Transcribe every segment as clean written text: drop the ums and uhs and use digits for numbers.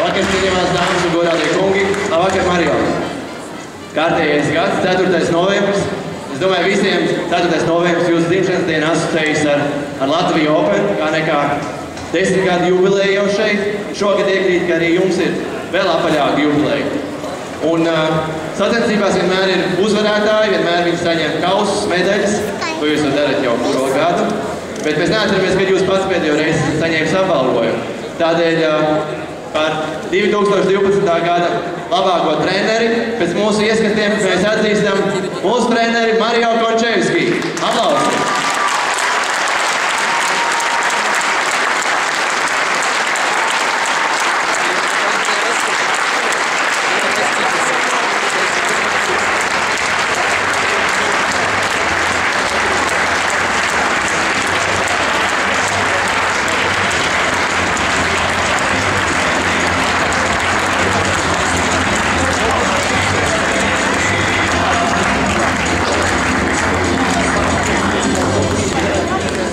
Labvakar, cienījamās dāmas un godātie kungi. Labvakar, Mario. Kārtējais gads, 4. novembris. Es domāju, visiem 4. novembris jūsu dzimšanas diena asociējas ar Latviju Open, kā nekā 10 gadu jubileju jau šeit. Šogad iekrīt, ka arī jums ir vēl apaļāka jubileja. Un sacensībās vienmēr ir uzvarētāji, vienmēr viņi saņem kausus, medaļas, to jūs jau darat jau kuro gadu. Bet mēs neatceramies, kad jūs pats pēdējo reizi saņēmis apbalvojumu. Tādēļ par 2012. gada labāko treneri pēc mūsu ieskatiem mēs atzīstam mūsu treneri Mario Končevski. Aplausi!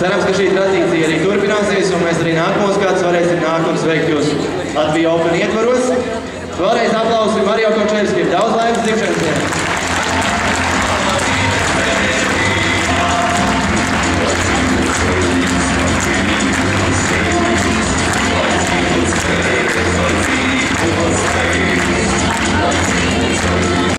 Cerams, ka šī tradīcija arī turpināsies, un mēs arī nākamos gadus varēsim nākt un sveikt jūs Latviju Open ietvaros. Vēlreiz aplausi Mario Končevski.